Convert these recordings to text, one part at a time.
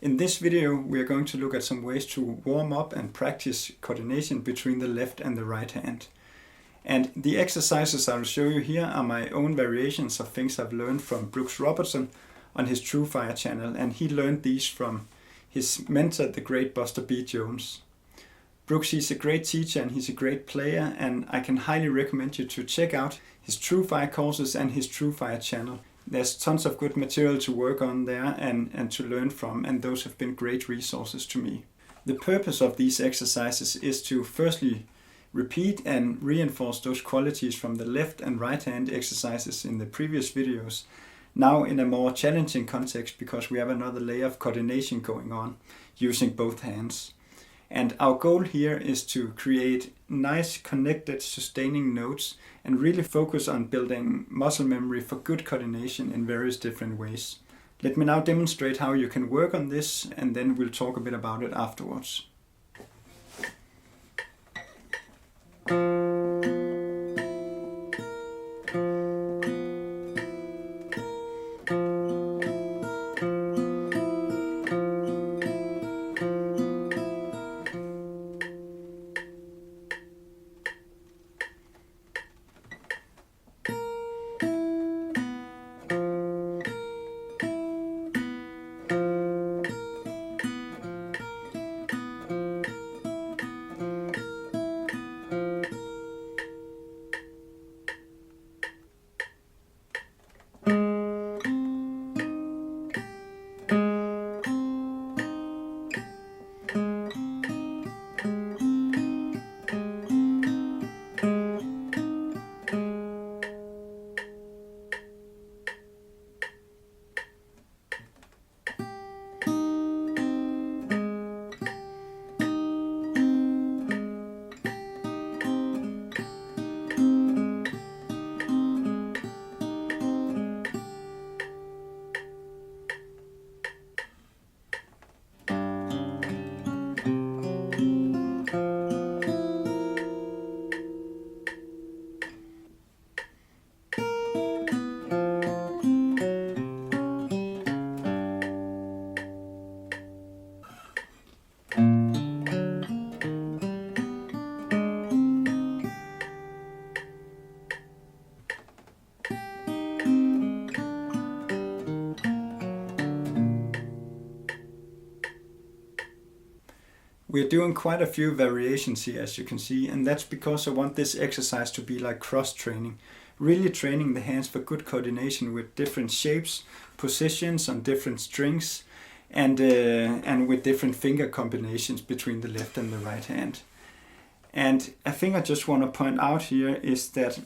In this video, we are going to look at some ways to warm up and practice coordination between the left and the right hand. And the exercises I'll show you here are my own variations of things I've learned from Brooks Robertson on his True Fire channel, and he learned these from his mentor, the great Buster B. Jones. Brooks, he's a great teacher and he's a great player, and I can highly recommend you to check out his True Fire courses and his True Fire channel. There's tons of good material to work on there and to learn from, and those have been great resources to me. The purpose of these exercises is to firstly repeat and reinforce those qualities from the left and right hand exercises in the previous videos, now in a more challenging context because we have another layer of coordination going on using both hands. And our goal here is to create nice, connected, sustaining notes and really focus on building muscle memory for good coordination in various different ways. Let me now demonstrate how you can work on this, and then we'll talk a bit about it afterwards. We're doing quite a few variations here, as you can see, and that's because I want this exercise to be like cross-training, really training the hands for good coordination with different shapes, positions on different strings, and with different finger combinations between the left and the right hand. And a thing I just want to point out here is that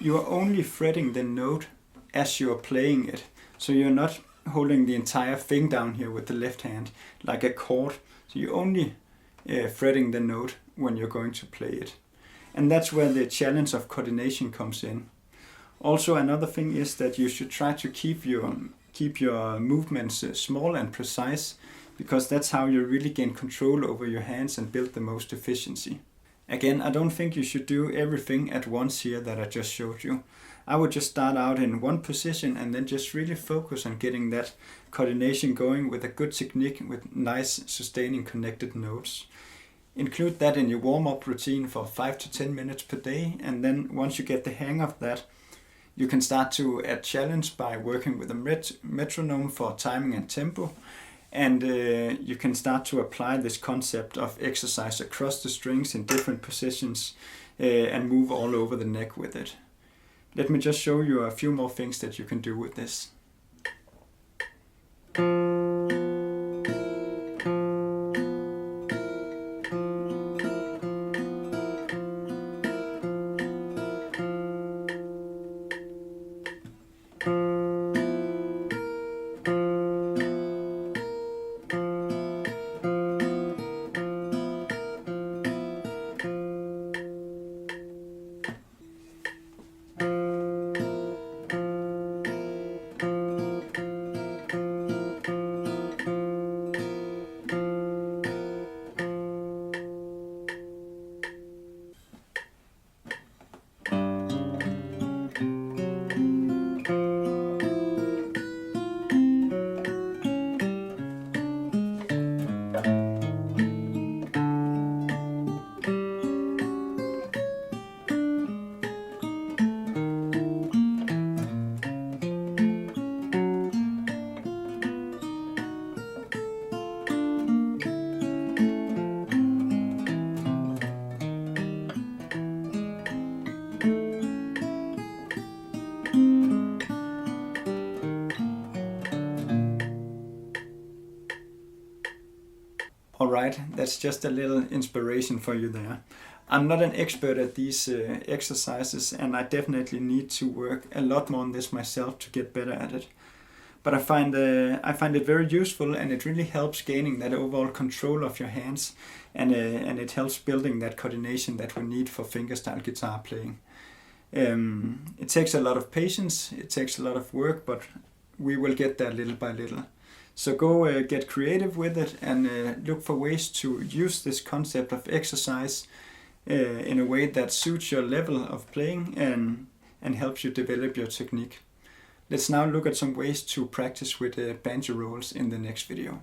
you are only fretting the note as you're playing it. So you're not holding the entire thing down here with the left hand like a chord. So you're only fretting the note when you're going to play it. And that's where the challenge of coordination comes in. Also, another thing is that you should try to keep your movements small and precise, because that's how you really gain control over your hands and build the most efficiency. Again, I don't think you should do everything at once here that I just showed you. I would just start out in one position and then just really focus on getting that coordination going with a good technique with nice sustaining connected notes. Include that in your warm-up routine for 5 to 10 minutes per day, and then once you get the hang of that, you can start to add challenge by working with a metronome for timing and tempo, and you can start to apply this concept of exercise across the strings in different positions and move all over the neck with it. Let me just show you a few more things that you can do with this. Alright, that's just a little inspiration for you there. I'm not an expert at these exercises, and I definitely need to work a lot more on this myself to get better at it. But I find it very useful, and it really helps gaining that overall control of your hands, and it helps building that coordination that we need for fingerstyle guitar playing. It takes a lot of patience, it takes a lot of work, but we will get there little by little. So go get creative with it, and look for ways to use this concept of exercise in a way that suits your level of playing and helps you develop your technique. Let's now look at some ways to practice with banjo rolls in the next video.